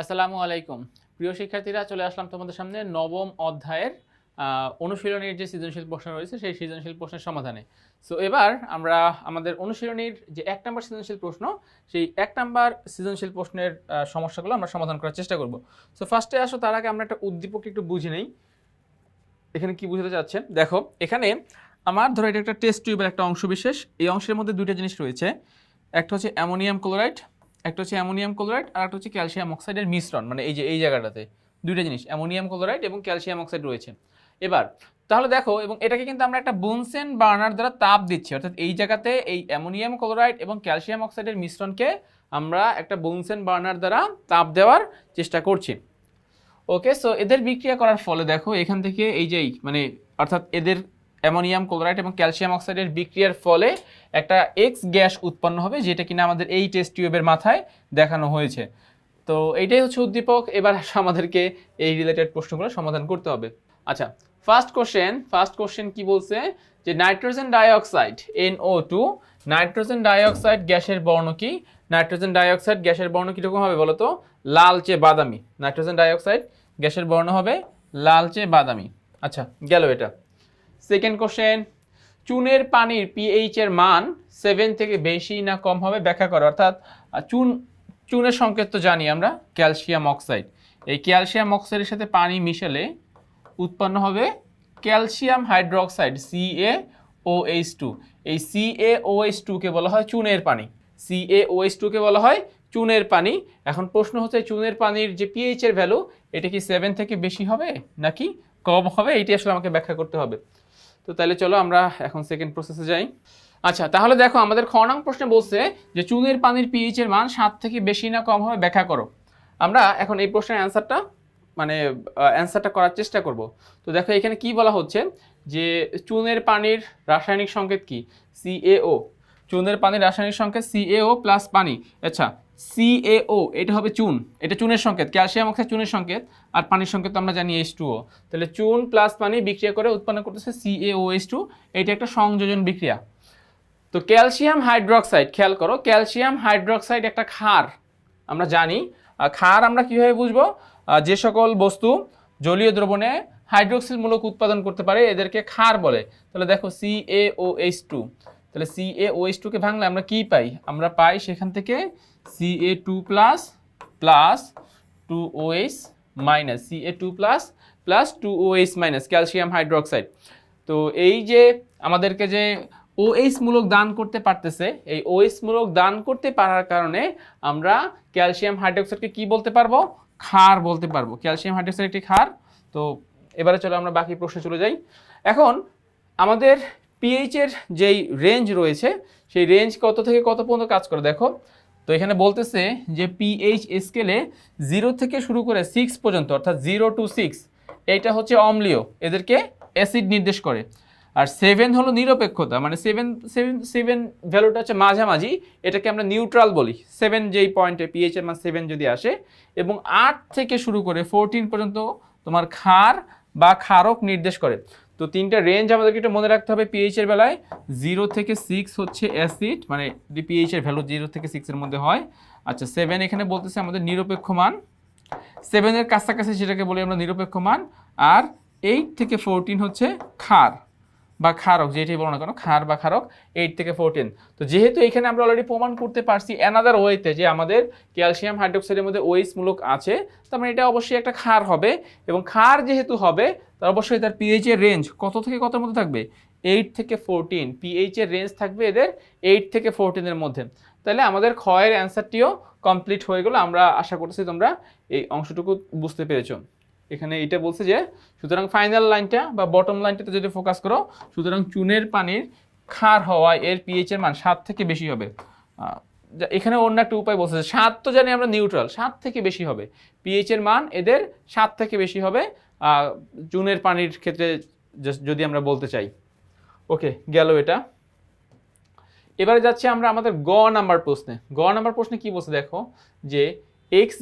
আসসালামু আলাইকুম। প্রিয় শিক্ষার্থীরা, চলে আসলাম তোমাদের সামনে নবম অধ্যায়ের অনুশীলনীর যে সৃজনশীল প্রশ্ন রয়েছে সেই সৃজনশীল প্রশ্নের সমাধানে। সো এবার আমরা আমাদের অনুশীলনীর যে ১ নাম্বার সৃজনশীল প্রশ্ন, সেই ১ নাম্বার সৃজনশীল প্রশ্নের সমস্যাগুলো আমরা সমাধান করার চেষ্টা করব। সো ফার্স্টে আসো, তার আগে আমরা একটা উদ্দীপক একটু বুঝে নেই। এখানে কি বুঝাতে চাচ্ছেন দেখো, এখানে আমার ধরো এটা একটা টেস্ট টিউবের একটা অংশবিশেষ। এই অংশের মধ্যে দুইটা জিনিস রয়েছে, একটা হচ্ছে অ্যামোনিয়াম ক্লোরাইড, একটা হচ্ছে অ্যামোনিয়াম ক্লোরাইড, আর একটা হচ্ছে ক্যালসিয়াম অক্সাইডের মিশ্রণ। মানে এই যে এই জায়গাটাতে দুইটা জিনিস অ্যামোনিয়াম ক্লোরাইড এবং ক্যালসিয়াম অক্সাইড রয়েছে। এবার তাহলে দেখো, এবং এটাকে কিন্তু আমরা একটা বুনসেন বার্নার দ্বারা তাপ দিচ্ছি, অর্থাৎ এই জায়গাতে এই অ্যামোনিয়াম ক্লোরাইড এবং ক্যালসিয়াম অক্সাইডের মিশ্রণকে আমরা একটা বুনসেন বার্নার দ্বারা তাপ দেওয়ার চেষ্টা করছি। ওকে, সো এদের বিক্রিয়া করার ফলে দেখো এখান থেকে এই যেই মানে অর্থাৎ এদের অ্যামোনিয়াম ক্লোরাইড এবং ক্যালসিয়াম অক্সাইডের বিক্রিয়ার ফলে একটা এক্স গ্যাস উৎপন্ন হবে, যেটা কিনা আমাদের এই টেস্ট টিউবের মাথায় দেখানো হয়েছে। তো এইটাই হচ্ছে উদ্দীপক। এবার আমাদেরকে এই রিলেটেড প্রশ্নগুলো সমাধান করতে হবে। আচ্ছা, ফার্স্ট কোশ্চেন কি বলছে যে nitrogen dioxide NO2, nitrogen dioxide গ্যাসের বর্ণ কি? নাইট্রোজেন ডাইঅক্সাইড গ্যাসের বর্ণ কীরকম হবে বলো তো? লালচে বাদামি। নাইট্রোজেন ডাইঅক্সাইড গ্যাসের বর্ণ হবে লালচে বাদামি। আচ্ছা, গেল এটা। সেকেন্ড কোশ্চেন, চুনের পানির পিএইচ এর মান 7 থেকে বেশি না কম হবে ব্যাখ্যা করো। অর্থাৎ চুনের সংকেত তো জানি আমরা, ক্যালসিয়াম অক্সাইড। এই ক্যালসিয়াম অক্সাইডের সাথে পানি মিশালে উৎপন্ন হবে ক্যালসিয়াম হাইড্রোক্সাইড CaOH2। এই CaOH2 কে বলা হয় চুনের পানি। CaOH2 কে বলা হয় চুনের পানি। এখন প্রশ্ন হচ্ছে চুনের পানির যে পিএইচ এর ভ্যালু, এটা কি 7 থেকে বেশি হবে নাকি কম হবে, এইটি আসলে আমাকে ব্যাখ্যা করতে হবে। তো তাহলে চলো আমরা এখন সেকেন্ড প্রসেসে যাই। আচ্ছা, তাহলে দেখো আমাদের খ নং প্রশ্নে বলছে যে চুনের পানির পিএইচ এর মান 7 থেকে বেশি না কম হবে ব্যাখ্যা করো। আমরা এখন এই প্রশ্নের অ্যান্সারটা করার চেষ্টা করব। তো দেখো এখানে কি বলা হচ্ছে যে চুনের পানির রাসায়নিক সংকেত কি? CaO। চুনের পানির রাসায়নিক সংকেত CaO প্লাস পানি। আচ্ছা, CaO এটা হবে চুন, এটা চুনের সংকেত, ক্যালসিয়াম অক্সাইড চুনের সংকেত, আর পানির সংকেত তো আমরা জানি H2O। তাহলে চুন প্লাস পানি বিক্রিয়া করে উৎপন্ন করতেছে CaOH2, এটা একটা সংযোজন বিক্রিয়া। তো ক্যালসিয়াম হাইড্রোক্সাইড, খেয়াল করো, ক্যালসিয়াম হাইড্রোক্সাইড একটা ক্ষার, আমরা জানি। ক্ষার আমরা কীভাবে বুঝবো? যে সকল বস্তু জলীয় দ্রবণে হাইড্রোক্সিল মূলক উৎপাদন করতে পারে এদেরকে ক্ষার বলে। তাহলে দেখো CaOH2, তাহলে CaOH2 কে ভাঙলে আমরা কি পাই? আমরা পাই সেখান থেকে Ca2 plus 2OH minus, Ca2 plus 2OH minus calcium hydroxide. তো এই যে আমাদেরকে যে OH মূলক দান করতে পারতেছে, এই OH মূলক দান করতে পারার কারণে আমরা ক্যালসিয়াম হাইড্রোক্সাইডকে কি বলতে পারবো? ক্ষার বলতে পারবো। ক্যালসিয়াম হাইড্রোক্সাইড একটি ক্ষার। তো এবারে চলো আমরা বাকি প্রশ্নে চলে যাই। এখন আমাদের পিএইচ এর যেই রেঞ্জ রয়েছে, সেই রেঞ্জ কত থেকে কত পর্যন্ত কাজ করে দেখো। তো এখানে বলতেছে যে পিএইচ স্কেলে 0 থেকে শুরু করে 6 পর্যন্ত, অর্থাৎ 0 to 6 এইটা হচ্ছে অম্লীয়, এদেরকে অ্যাসিড নির্দেশ করে। আর 7 হলো নিরপেক্ষতা, মানে 7 ভ্যালুটা হচ্ছে মাঝামাঝি, এটাকে আমরা নিউট্রাল বলি। 7 যেই পয়েন্টে পিএইচ এর মান 7 যদি আসে, এবং 8 থেকে শুরু করে 14 পর্যন্ত তোমার ক্ষার বা ক্ষারক নির্দেশ করে। তো তিনটা রেঞ্জ আমাদেরকে একটু মনে রাখতে হবে পিএইচ এর বেলায়। 0 থেকে 6 হচ্ছে অ্যাসিড, মানে যদি পিএইচ এর ভ্যালু 0 থেকে 6 এর মধ্যে হয়। আচ্ছা, 7 এখানে বলতেছে আমাদের নিরপেক্ষ মান, 7 এর কাছাকাছি যেটাকে বলি আমরা নিরপেক্ষ মান। আর 8 থেকে 14 হচ্ছে ক্ষার বা ক্ষারক, যেটাই বলো না কেন, ক্ষার বা ক্ষারক 8 থেকে 14। তো যেহেতু এখানে আমরা অলরেডি প্রমাণ করতে পারছি অ্যানাদার ওয়েতে যে আমাদের ক্যালসিয়াম হাইড্রোক্সাইডের মধ্যে OH মূলক আছে, তার মানে এটা অবশ্যই একটা ক্ষার হবে। এবং ক্ষার যেহেতু হবে, তার অবশ্যই তার পিএইচ এর রেঞ্জ কত থেকে কতর মধ্যে থাকবে? 8 থেকে 14। পিএইচ এর রেঞ্জ থাকবে এদের 8 থেকে 14 এর মধ্যে। তাহলে আমাদের ক্ষয়ের অ্যান্সারটিও কমপ্লিট হয়ে গেল। আমরা আশা করতেছি তোমরা এই অংশটুকু বুঝতে পেরেছো। এখানে এটা বলছে যে সুতরাং ফাইনাল লাইনটা বা বটম লাইনটাতে যদি ফোকাস করো, সুতরাং চুনের পানির ক্ষার হওয়ায় এর পিএইচ এর মান 7 থেকে বেশি হবে। এখানে অন্য একটা উপায় বলছে, 7 তো জানি আমরা নিউট্রাল, 7 থেকে বেশি হবে পিএইচ এর মান, এদের 7 থেকে বেশি হবে চুনের পানির ক্ষেত্রে যদি আমরা বলতে চাই। ওকে, গেল এটা। এবারে যাচ্ছি আমরা আমাদের গ নাম্বার প্রশ্নে কি বলছে দেখো, যে এক্স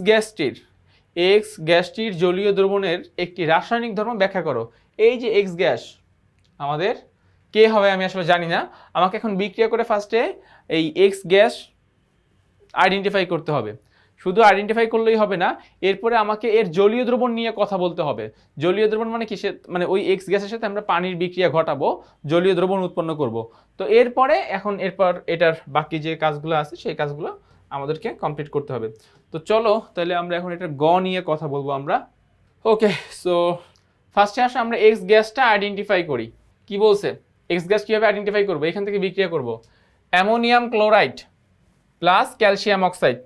গ্যাসটির জলীয় দ্রবণের একটি রাসায়নিক ধর্ম ব্যাখ্যা করো। এই যে এক্স গ্যাস আমাদের কে হবে আমি আসলে জানি না, আমাকে এখন বিক্রিয়া করে ফার্স্টে এই এক্স গ্যাস আইডেন্টিফাই করতে হবে। শুধু আইডেন্টিফাই করলেই হবে না, এরপরে আমাকে এর জলীয় দ্রবণ নিয়ে কথা বলতে হবে। জলীয় দ্রবণ মানে কি, মানে ওই এক্স গ্যাসের সাথে আমরা পানির বিক্রিয়া ঘটাবো, জলীয় দ্রবণ উৎপন্ন করব। তো এরপরে এরপর এটার বাকি যে কাজগুলো আছে সেই কাজগুলো আমাদেরকে কমপ্লিট করতে হবে। তো চলো তাহলে আমরা এখন এটা গ নিয়ে কথা বলবো আমরা। ওকে, সো ফার্স্টে আসে আমরা এক্স গ্যাসটা আইডেন্টিফাই করি। কি বলছে, এক্স গ্যাস কীভাবে আইডেন্টিফাই করবো? এখান থেকে বিক্রিয়া করব ammonium chloride plus calcium oxide.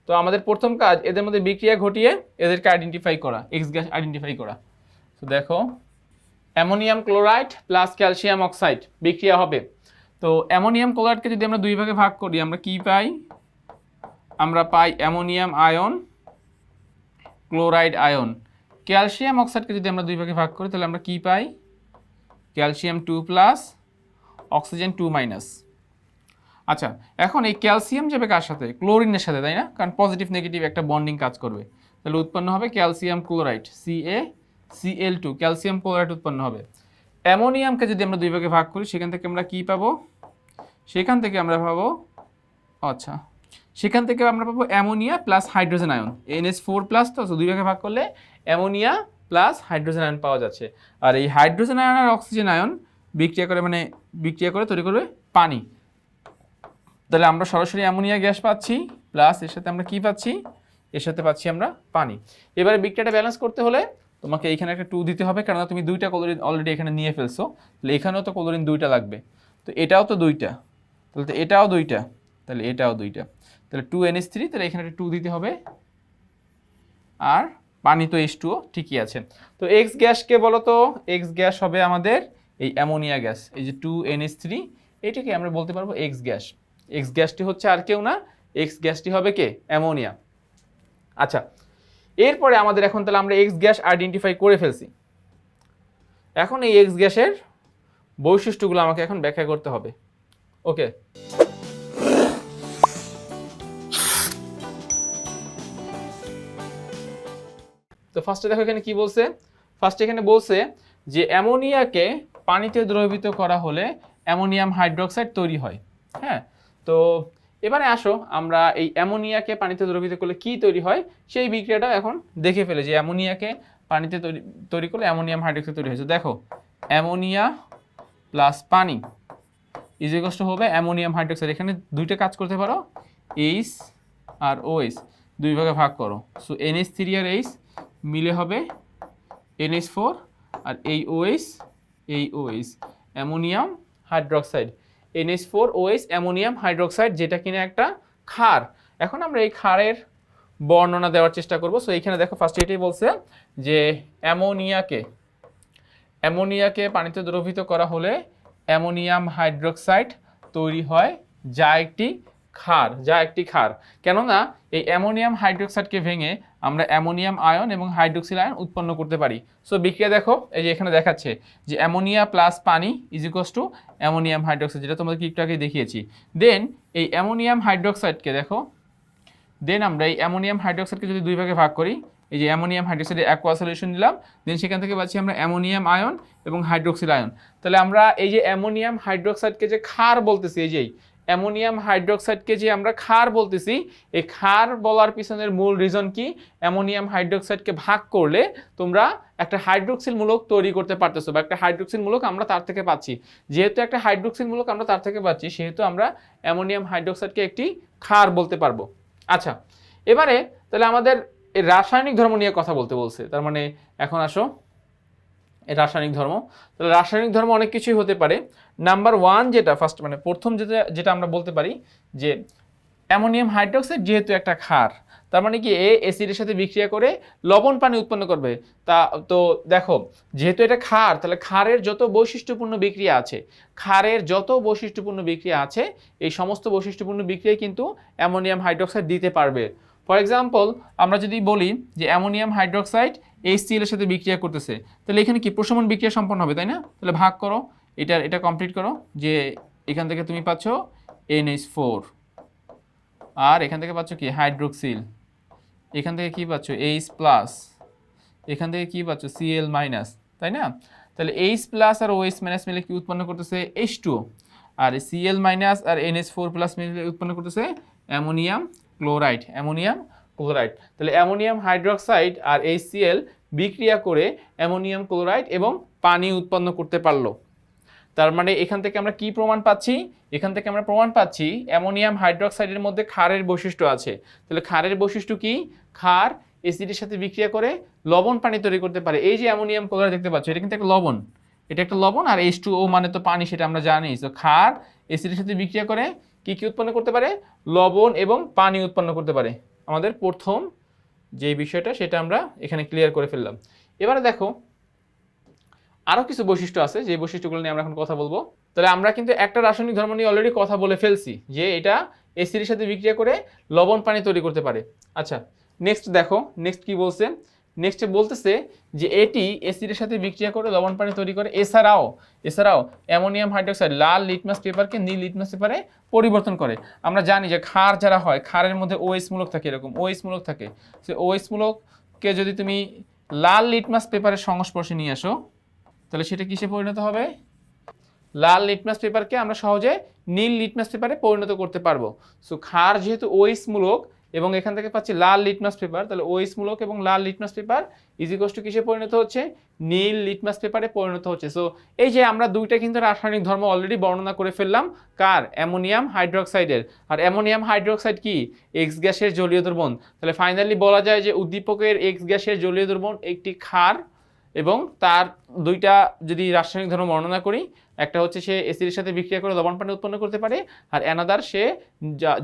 তো আমাদের প্রথম কাজ এদের মধ্যে বিক্রিয়া ঘটিয়ে এদেরকে আইডেন্টিফাই করা, এক্স গ্যাস আইডেন্টিফাই করা। তো দেখো ammonium chloride plus calcium oxide বিক্রিয়া হবে। তো অ্যামোনিয়াম ক্লোরাইডকে যদি আমরা দুই ভাগে ভাগ করি আমরা কি পাই? আমরা পাই ammonium ion, chloride ion. Calcium অক্সাইডকে যদি আমরা দুই ভাগে ভাগ করি তাহলে আমরা কি পাই? Calcium 2 plus oxygen 2 minus. আচ্ছা, এখন এই ক্যালসিয়াম যাবে কার সাথে? ক্লোরিনের সাথে, তাই না? কারণ পজিটিভ নেগেটিভ একটা বন্ডিং কাজ করবে। তাহলে উৎপন্ন হবে calcium chloride, CaCl2, calcium chloride উৎপন্ন হবে। অ্যামোনিয়ামকে যদি আমরা দুই ভাগে ভাগ করি সেখান থেকে আমরা কি পাবো? সেখান থেকে আমরা পাবো ammonia plus hydrogen ion, NH4 plus. তো দুই ভাগে ভাগ করলে অ্যামোনিয়া প্লাস হাইড্রোজেন আয়ন পাওয়া যাচ্ছে। আর এই হাইড্রোজেন আয়ন আর অক্সিজেন আয়ন বিক্রিয়া করে তৈরি করবে পানি। তাহলে আমরা সরাসরি অ্যামোনিয়া গ্যাস পাচ্ছি, প্লাস এর সাথে আমরা কি পাচ্ছি? এর সাথে পাচ্ছি আমরা পানি। এবারে বিক্রিয়াটা ব্যালেন্স করতে হলে তোমাকে এইখানে একটা 2 দিতে হবে, কারণ তুমি 2টা ক্লোরিন অলরেডি এখানে নিয়ে ফেলছো। তাহলে এখানেও তো ক্লোরিন 2টা লাগবে, তো এটাও তো 2টা, তাহলে তো এটাও 2টা, তাহলে এটাও 2টা, তাহলে 2NH3, তাহলে এখানে একটা 2 দিতে হবে। আর পানি তো H2O ঠিকই আছে। তো এক্স গ্যাসকে বলো তো, এক্স গ্যাস হবে আমাদের এই অ্যামোনিয়া গ্যাস, এই যে 2NH3, এটাকে আমরা বলতে পারবো এক্স গ্যাস। এক্স গ্যাসটি হচ্ছে আর কেউ না, এক্স গ্যাসটি হবে কে? অ্যামোনিয়া। আচ্ছা, এরপরে আমাদের এখন তাহলে আমরা এক্স গ্যাস আইডেন্টিফাই করে ফেলছি। এখন এই এক্স গ্যাসের বৈশিষ্ট্যগুলো আমাকে এখন ব্যাখ্যা করতে হবে। ওকে, তো ফার্স্টে দেখো এখানে কি বলছে। ফার্স্টে এখানে বলছে যে অ্যামোনিয়াকে পানিতে দ্রবীভূত করা হলে অ্যামোনিয়াম হাইড্রোক্সাইড তৈরি হয়। হ্যাঁ, তো এবারে আসো আমরা এই অ্যামোনিয়াকে পানিতে দ্রবীভূত করলে কি তৈরি হয় সেই বিক্রিয়াটা এখন দেখে ফেলে, যে অ্যামোনিয়াকে পানিতে তৈরি করলে অ্যামোনিয়াম হাইড্রোক্সাইড তৈরি হয়েছে। দেখো অ্যামোনিয়া প্লাস পানি ইজ ইকুয়ালস টু হবে অ্যামোনিয়াম হাইড্রোক্সাইড। এখানে দুইটা কাজ করতে পারো, H আর OH দুই ভাগে ভাগ করো। সো NH3 আর H মিলে হবে NH4, আর এই OH ammonium hydroxide, NH4OH ammonium hydroxide, যেটা কিনা একটা ক্ষার। এখন আমরা এই ক্ষারের বর্ণনা দেওয়ার চেষ্টা করব। সো এইখানে দেখো ফার্স্টে এটাই বলছে যে অ্যামোনিয়াকে পানিতে দ্রবীভূত করা হলে অ্যামোনিয়াম হাইড্রোক্সাইড তৈরি হয়, যা একটি ক্ষার। কেননা এই অ্যামোনিয়াম হাইড্রোক্সাইডকে ভেঙে আমরা অ্যামোনিয়াম আয়ন এবং হাইড্রোক্সিল আয়ন উৎপন্ন করতে পারি। সো বিক্রিয়া দেখো, এই যে এখানে দেখাচ্ছে যে অ্যামোনিয়া প্লাস পানি is equals two ammonium hydroxide, যেটা তোমাদেরকে একটু আগে দেখিয়েছি। দেন এই অ্যামোনিয়াম হাইড্রোক্সাইডকে দেখো, আমরা এই অ্যামোনিয়াম হাইড্রোক্সাইডকে যদি দুই ভাগে ভাগ করি, এই যে অ্যামোনিয়াম হাইড্রোক্সাইডের অ্যাকোয়া সলিউশন নিলাম, দেন সেখান থেকে পাচ্ছি আমরা অ্যামোনিয়াম আয়ন এবং হাইড্রোক্সিল আয়ন। তাহলে আমরা এই যে অ্যামোনিয়াম হাইড্রোক্সাইডকে যে ক্ষার বলতেছি, এই যে অ্যামোনিয়াম হাইড্রোক্সাইডকে যে আমরা ক্ষার বলতেছি, এই ক্ষার বলার পিছনের মূল রিজন কি? অ্যামোনিয়াম হাইড্রোক্সাইডকে ভাগ করলে তোমরা একটা হাইড্রোক্সিল মূলক তৈরি করতে পারতেছো, বা একটা হাইড্রোক্সিল মূলক আমরা তার থেকে পাচ্ছি। যেহেতু একটা হাইড্রোক্সিল মূলক আমরা তার থেকে পাচ্ছি, সেহেতু আমরা অ্যামোনিয়াম হাইড্রোক্সাইডকে একটি ক্ষার বলতে পারবো। আচ্ছা, এবারে তাহলে আমাদের এই রাসায়নিক ধর্ম নিয়ে কথা বলতে বলছে। তার মানে এখন আসো এই রাসায়নিক ধর্ম। তাহলে রাসায়নিক ধর্ম অনেক কিছুই হতে পারে। নাম্বার 1 যেটা ফার্স্ট, মানে প্রথম যেটা আমরা বলতে পারি যে অ্যামোনিয়াম হাইড্রোক্সাইড যেহেতু একটা ক্ষার, তার মানে কি অ্যাসিডের সাথে বিক্রিয়া করে লবণ পানি উৎপন্ন করবে। তো দেখো, যেহেতু এটা ক্ষার, তাহলে ক্ষারের যত বৈশিষ্ট্যপূর্ণ বিক্রিয়া আছে এই সমস্ত বৈশিষ্ট্যপূর্ণ বিক্রিয়ায় কিন্তু অ্যামোনিয়াম হাইড্রোক্সাইড দিতে পারবে। ফর এক্সাম্পল, আমরা যদি বলি যে অ্যামোনিয়াম হাইড্রোক্সাইড HCl এর সাথে বিক্রিয়া করতেছে, তাহলে এখানে কি প্রশমন বিক্রিয়া সম্পন্ন হবে, তাই না? তাহলে ভাগ করো, এটা কমপ্লিট করো, যে এখান থেকে তুমি পাচ্ছ NH4, আর এখান থেকে পাচ্ছ কি হাইড্রোক্সিল, এখান থেকে কি পাচ্ছ H+, এখান থেকে কি পাচ্ছ Cl-, তাই না? তাহলে H+ আর OH- মিলে কি উৎপন্ন করতেছে? H2O, আর Cl- আর NH4+ মিলে উৎপন্ন করতেছে অ্যামোনিয়াম ক্লোরাইড। তাহলে অ্যামোনিয়াম হাইড্রোক্সাইড আর HCl বিক্রিয়া করে অ্যামোনিয়াম ক্লোরাইড এবং পানি উৎপন্ন করতে পারলো। তার মানে এখান থেকে আমরা কি প্রমাণ পাচ্ছি? এখান থেকে আমরা প্রমাণ পাচ্ছি অ্যামোনিয়াম হাইড্রোক্সাইডের মধ্যে ক্ষারের বৈশিষ্ট্য আছে। তাহলে ক্ষারের বৈশিষ্ট্য কি? ক্ষার অ্যাসিডের সাথে বিক্রিয়া করে লবণ পানি তৈরি করতে পারে। এই যে অ্যামোনিয়াম ক্লোরাইড দেখতে পাচ্ছ, এটা কিন্তু একটা লবণ, এটা একটা লবণ, আর H2O মানে তো পানি, সেটা আমরা জানি। তো ক্ষার অ্যাসিডের সাথে বিক্রিয়া করে কি কি উৎপন্ন করতে পারে? লবণ এবং পানি উৎপন্ন করতে পারে। আমাদের প্রথম যে বিষয়টা সেটা আমরা এখানে ক্লিয়ার করে ফেললাম। এবারে দেখো আরও কিছু বৈশিষ্ট্য আছে, যে বৈশিষ্ট্যগুলো নিয়ে আমরা এখন কথা বলবো। তাহলে আমরা কিন্তু একটা রাসায়নিক ধর্ম নিয়ে অলরেডি কথা বলে ফেলছি, যে এটা অ্যাসিডের সাথে বিক্রিয়া করে লবণ পানি তৈরি করতে পারে। আচ্ছা, নেক্সট দেখো, নেক্সট কি বলছে? নেক্সটে বলতেছে যে এটি অ্যাসিডের সাথে বিক্রিয়া করে লবণ পানি তৈরি করে। এছাড়াও অ্যামোনিয়াম হাইড্রোক্সাইড লাল লিটমাস পেপারকে নীল লিটমাস পেপারে পরিবর্তন করে। আমরা জানি যে ক্ষার যারা হয়, ক্ষারের মধ্যে OH মূলক থাকে, এরকম OH মূলক থাকে। সে OH মূলককে যদি তুমি লাল লিটমাস পেপারের সংস্পর্শে নিয়ে আসো, তাহলে সেটা কিসে পরিণত হবে? লাল লিটমাস পেপারকে আমরা সহজে নীল লিটমাস পেপারে পরিণত করতে পারবো। সো ক্ষার যেহেতু OH মূলক এবং এখান থেকে পাচ্ছি লাল লিটমাস পেপার, তাহলে OH মূলক এবং লাল litmus paper is equals to কিসে পরিণত হচ্ছে? নীল লিটমাস পেপারে পরিণত হচ্ছে। সো এই যে আমরা দুইটা কিন্তু রাসায়নিক ধর্ম অলরেডি বর্ণনা করে ফেললাম। কার? অ্যামোনিয়াম হাইড্রোক্সাইডের। আর অ্যামোনিয়াম হাইড্রোক্সাইড কি? X গ্যাসের জলীয় দ্রবণ। তাহলে ফাইনালি বলা যায় যে উদ্দীপকের X গ্যাসের জলীয় দ্রবণ একটি ক্ষার, এবং তার দুইটা যদি রাসায়নিক ধর্ম বর্ণনা করি, একটা হচ্ছে সে অ্যাসিডের সাথে বিক্রিয়া করে লবণ পানি উৎপন্ন করতে পারে, আর অ্যানাদার সে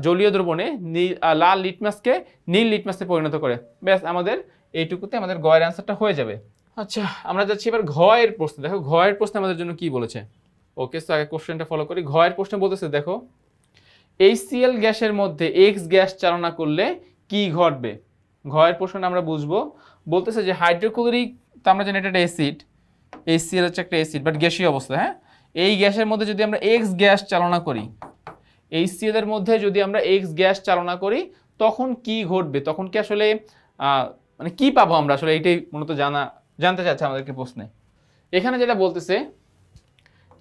জলীয় দ্রবণে লাল লিটমাসকে নীল লিটমাসে পরিণত করে। ব্যাস, আমাদের এইটুকুতে আমাদের গয়ের অ্যান্সারটা হয়ে যাবে। আচ্ছা, আমরা যাচ্ছি এবার ঘয়ের প্রশ্ন। দেখো ঘয়ের প্রশ্ন আমাদের জন্য কি বলেছে। ওকে, তো আগে কোশ্চেনটা ফলো করি। ঘয়ের প্রশ্ন বলতেছে, দেখো HCl গ্যাসের মধ্যে X গ্যাস চালনা করলে কি ঘটবে? ঘয়ের প্রশ্নটা আমরা বুঝবো। বলতেছে যে হাইড্রোক্লোরিক, তো আমরা জানি এটা একটা অ্যাসিড, HCl হচ্ছে একটা অ্যাসিড বাট গ্যাসীয় অবস্থা। হ্যাঁ, এই গ্যাসের মধ্যে যদি আমরা X গ্যাস চালনা করি, HCl এর মধ্যে যদি আমরা X গ্যাস চালনা করি, তখন কি ঘটবে? তখন কি আসলে মানে কি পাবো আমরা? আসলে এইটাই মূলত জানতে চাচ্ছে আমাদেরকে প্রশ্নে। এখানে যেটা বলতেছে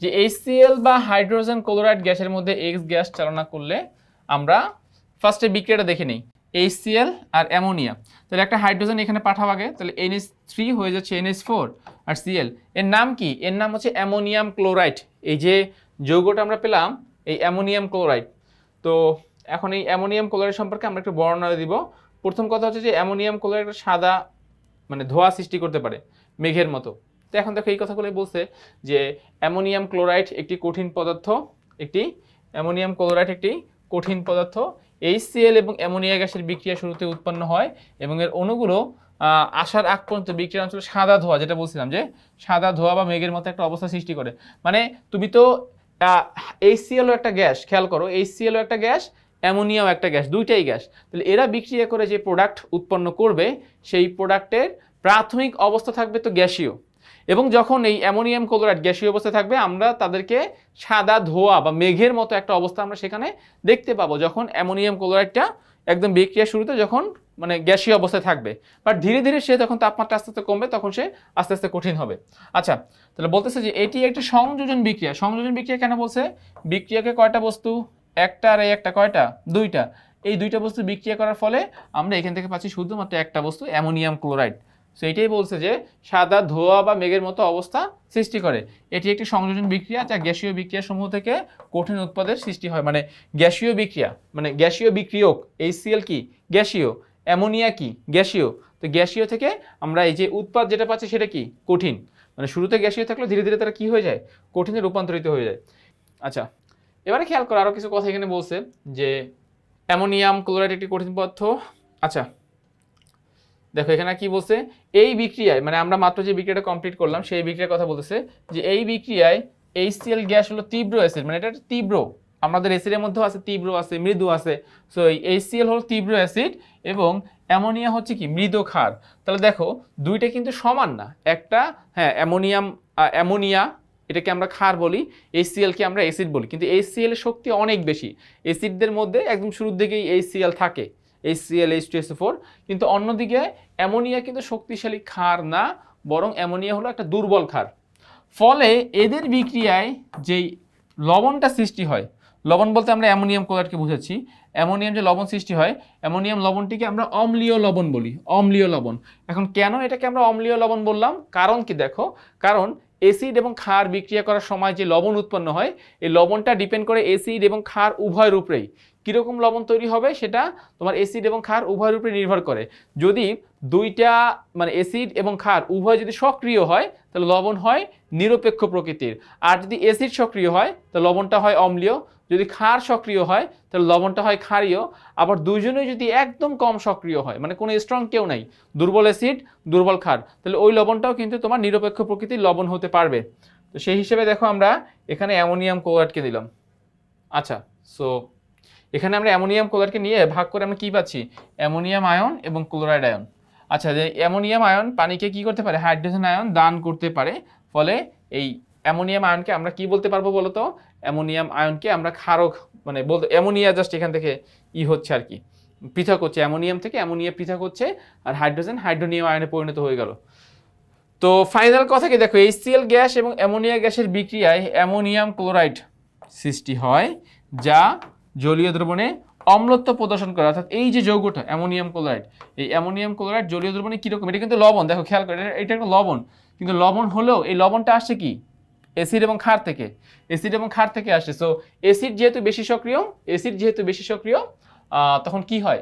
যে HCl বা হাইড্রোজেন ক্লোরাইড গ্যাসের মধ্যে X গ্যাস চালনা করলে আমরা ফার্স্টে বিক্রিয়াটা দেখে নিই। HCl আর অ্যামোনিয়া, তাহলে একটা হাইড্রোজেন এখানে পাঠাবো আগে, তাহলে NH3 হয়ে যাচ্ছে NH4 আর Cl। এর নাম কি? এর নাম হচ্ছে অ্যামোনিয়াম ক্লোরাইড। এই যে যৌগটা আমরা পেলাম, এই অ্যামোনিয়াম ক্লোরাইড। তো এখন এই অ্যামোনিয়াম ক্লোরাইড সম্পর্কে আমরা একটু বর্ণনা দিব। প্রথম কথা হচ্ছে যে অ্যামোনিয়াম ক্লোরাইড সাদা মানে ধোঁয়া সৃষ্টি করতে পারে মেঘের মতো। তো এখন দেখো এই কথাগুলোই বলছে যে অ্যামোনিয়াম ক্লোরাইড একটি কঠিন পদার্থ, অ্যামোনিয়াম ক্লোরাইড একটি কঠিন পদার্থ। HCl এবং অ্যামোনিয়া গ্যাসের বিক্রিয়া শুরুতে উৎপন্ন হয় এবং এর অণুগুলো আসার আগ পর্যন্ত বিক্রিয়া অঞ্চলে সাদা ধোঁয়া, যেটা বলছিলাম যে সাদা ধোঁয়া বা মেঘের মতো একটা অবস্থা সৃষ্টি করে। মানে তুমি তো HCl একটা গ্যাস, খেয়াল করো, HCl একটা গ্যাস, অ্যামোনিয়াও একটা গ্যাস, দুইটাই গ্যাস। তাহলে এরা বিক্রিয়া করে যে প্রোডাক্ট উৎপন্ন করবে, সেই প্রোডাক্টের প্রাথমিক অবস্থা থাকবে তো গ্যাসীয়, এবং যখন এই অ্যামোনিয়াম ক্লোরাইড গ্যাসীয় অবস্থায় থাকবে, আমরা তাদেরকে সাদা ধোঁয়া বা মেঘের মতো একটা অবস্থা আমরা সেখানে দেখতে পাবো, যখন অ্যামোনিয়াম ক্লোরাইডটা একদম বিক্রিয়া শুরুতে যখন মানে গ্যাসীয় অবস্থায় থাকবে। বাট ধীরে ধীরে সে যখন তাপমাত্রা আস্তে আস্তে কমবে, তখন সে আস্তে আস্তে কঠিন হবে। আচ্ছা, তাহলে বলতেছে যে এটি একটা সংযোজন বিক্রিয়া। সংযোজন বিক্রিয়া কেন বলছে? বিক্রিয়াকে কয়টা বস্তু, একটা আর এই একটা, কয়টা? দুইটা। এই দুইটা বস্তু বিক্রিয়া করার ফলে আমরা এখান থেকে পাচ্ছি শুধুমাত্র একটা বস্তু, অ্যামোনিয়াম ক্লোরাইড। সো এটাই বলছে যে সাদা ধোঁয়া বা মেঘের মতো অবস্থা সৃষ্টি করে। এটি একটি সংযোজন বিক্রিয়া যা গ্যাসীয় বিক্রিয়া সমূহ থেকে কঠিন উৎপাদের সৃষ্টি হয়। মানে গ্যাসীয় বিক্রিয়া, মানে গ্যাসীয় বিক্রিয়ক। HCl কি? গ্যাসীয়। অ্যামোনিয়া কি? গ্যাসীয়। তো গ্যাসীয় থেকে আমরা এই যে উৎপাদ যেটা পাচ্ছি সেটা কি? কঠিন। মানে শুরুতে গ্যাসীয় থাকলে ধীরে ধীরে তারা কি হয়ে যায়? কঠিনে রূপান্তরিত হয়ে যায়। আচ্ছা, এবারে খেয়াল করো আরও কিছু কথা এখানে বলছে যে অ্যামোনিয়াম ক্লোরাইড একটি কঠিন পদার্থ। আচ্ছা, দেখো এখানে কি বলছে, এই বিক্রিয়ায়, মানে আমরা মাত্র যে বিক্রিয়াটা কমপ্লিট করলাম সেই বিক্রিয়ার কথা বলতেছে যে এই বিক্রিয়ায় HCl গ্যাস হলো তীব্র অ্যাসিড, মানে এটা তীব্র। আমাদের অ্যাসিডের মধ্যেও আছে তীব্র, আছে মৃদু আছে। সো এই HCl হলো তীব্র অ্যাসিড এবং অ্যামোনিয়া হচ্ছে কি? মৃদু ক্ষার। তাহলে দেখো দুইটা কিন্তু সমান না। একটা, হ্যাঁ, অ্যামোনিয়া এটাকে আমরা ক্ষার বলি, HCl কে আমরা অ্যাসিড বলি, কিন্তু HCl এর শক্তি অনেক বেশি। অ্যাসিডদের মধ্যে একদম শুরুর দিকেই HCl থাকে, HCl H2SO4। কিন্তু অন্যদিকে অ্যামোনিয়া কিন্তু শক্তিশালী ক্ষার না, বরং অ্যামোনিয়া হলো একটা দুর্বল ক্ষার। ফলে এদের বিক্রিয়ায় যেই লবণটা সৃষ্টি হয়, লবণ বলতে আমরা অ্যামোনিয়াম ক্লোরাইডকে বুঝাচ্ছি। অ্যামোনিয়াম যে লবণ সৃষ্টি হয়, অ্যামোনিয়াম লবণটিকে আমরা অম্লীয় লবণ বলি, অম্লীয় লবণ। এখন কেন এটাকে আমরা অম্লীয় লবণ বললাম? কারণ কি দেখো, কারণ অ্যাসিড এবং ক্ষার বিক্রিয়া করার সময় যে লবণ উৎপন্ন হয়, এই লবণটা ডিপেন্ড করে অ্যাসিড এবং ক্ষার উভয়ের উপরেই। কীরকম লবণ তৈরি হবে সেটা তোমার অ্যাসিড এবং ক্ষার উভয়ের উপরে নির্ভর করে। যদি দুইটা মানে অ্যাসিড এবং ক্ষার উভয় যদি সক্রিয় হয় তাহলে লবণ হয় নিরপেক্ষ প্রকৃতির, আর যদি অ্যাসিড সক্রিয় হয় তাহলে লবণটা হয় অম্লীয়, যদি ক্ষার সক্রিয় হয় তাহলে লবণটা হয় ক্ষারীয়। আবার দুইজনেই যদি একদম কম সক্রিয় হয়, মানে কোনো স্ট্রং কেউ নাই, দুর্বল অ্যাসিড দুর্বল ক্ষার, তাহলে ওই লবণটাও কিন্তু তোমার নিরপেক্ষ প্রকৃতির লবণ হতে পারবে। তো সেই হিসেবে দেখো আমরা এখানে অ্যামোনিয়াম ক্লোরাইডকে দিলাম। আচ্ছা, সো এখানে আমরা অ্যামোনিয়াম ক্লোরাইডকে নিয়ে ভাগ করে আমরা কি পাচ্ছি? অ্যামোনিয়াম আয়ন এবং ক্লোরাইড আয়ন। আচ্ছা, যে অ্যামোনিয়াম আয়ন পানিকে কি করতে পারে? হাইড্রোজেন আয়ন দান করতে পারে। ফলে এই অ্যামোনিয়াম আয়নকে আমরা কি বলতে পারবো বলো তো? অ্যামোনিয়াম আয়নকে আমরা ক্ষারক, মানে বলতে অ্যামোনিয়া জাস্ট এখান থেকে হচ্ছে আর কি, পৃথক হচ্ছে, অ্যামোনিয়াম থেকে অ্যামোনিয়া পৃথক হচ্ছে, আর হাইড্রোজেন হাইড্রোনিয়াম আয়নে পরিণত হয়ে গেল। তো ফাইনাল কথা কি দেখো, HCl গ্যাস এবং অ্যামোনিয়া গ্যাসের বিক্রিয়ায় অ্যামোনিয়াম ক্লোরাইড সৃষ্টি হয়, যা জলীয় দ্রবণে অম্লত্ব প্রদর্শন করে। অর্থাৎ এই যে যৌগটা অ্যামোনিয়াম ক্লোরাইড, এই অ্যামোনিয়াম ক্লোরাইড জলীয় দ্রবণে কীরকম? এটা কিন্তু লবণ, দেখো খেয়াল করে, এটা একটা লবণ, কিন্তু লবণ হলেও এই লবণটা আসছে কি? অ্যাসিড এবং ক্ষার থেকে, অ্যাসিড এবং ক্ষার থেকে আসে। সো অ্যাসিড যেহেতু বেশি সক্রিয়, তখন কি হয়?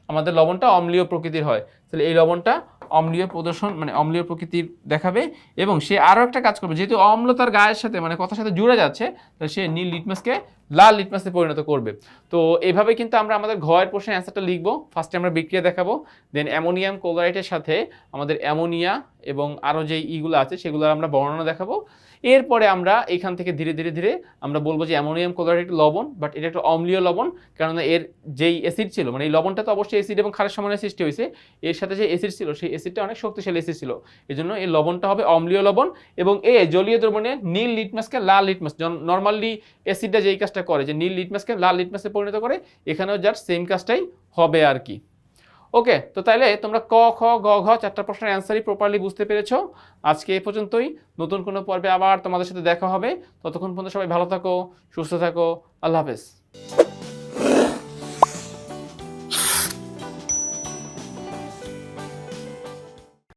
আমাদের লবণটা অম্লীয় প্রকৃতির হয়। তাহলে এই লবণটা অম্লীয় প্রদর্শন, মানে অম্লীয় প্রকৃতির দেখাবে। এবং সে আরও একটা কাজ করবে, যেহেতু অম্লতার গায়ের সাথে মানে কথার সাথে জুড়ে যাচ্ছে, তাহলে সে নীল লিটমাসকে লাল লিটমাসে পরিণত করবে। তো এইভাবে কিন্তু আমরা আমাদের ঘয়ের প্রশ্নের অ্যান্সারটা লিখবো। ফার্স্টে আমরা বিক্রিয়া দেখাবো, দেন অ্যামোনিয়াম ক্লোরাইডের সাথে আমাদের অ্যামোনিয়া এবং আরও যে ইগুলো আছে সেগুলোর আমরা বর্ণনা দেখাবো। এরপরে আমরা এখান থেকে ধীরে ধীরে ধীরে আমরা বলবো যে অ্যামোনিয়াম ক্লোরাইড একটা লবণ, বাট এটা একটা অম্লীয় লবণ, কারণ এর যেই অ্যাসিড ছিল, মানে এই লবণটা তো অবশ্যই অ্যাসিড এবং ক্ষারের সমন্বয়ে সৃষ্টি হয়েছে, এর সাথে যে অ্যাসিড ছিল সেই অ্যাসিডটা অনেক শক্তিশালী অ্যাসিড ছিল, এই জন্য এই লবণটা হবে অম্লীয় লবণ। এবং জলীয় দ্রবণে নীল লিটমাসকে লাল লিটমাস, নর্মালি অ্যাসিডটা যেই কাজটা করে যে নীল লিটমাসকে লাল লিটমাসে পরিণত করে, এখানেও জাস্ট সেম কাজটাই হবে আর কি। ওকে, তো তাইলে তোমরা ক, খ, গ, ঘ চারটা প্রশ্নের অ্যান্সারই প্রপারলি বুঝতে পেরেছো। আজকে এই পর্যন্তই। নতুন কোনো পর্বে আবার তোমাদের সাথে দেখা হবে। ততক্ষণ পর্যন্ত সবাই ভালো থাকো, সুস্থ থাকো। আল্লাহ হাফেজ।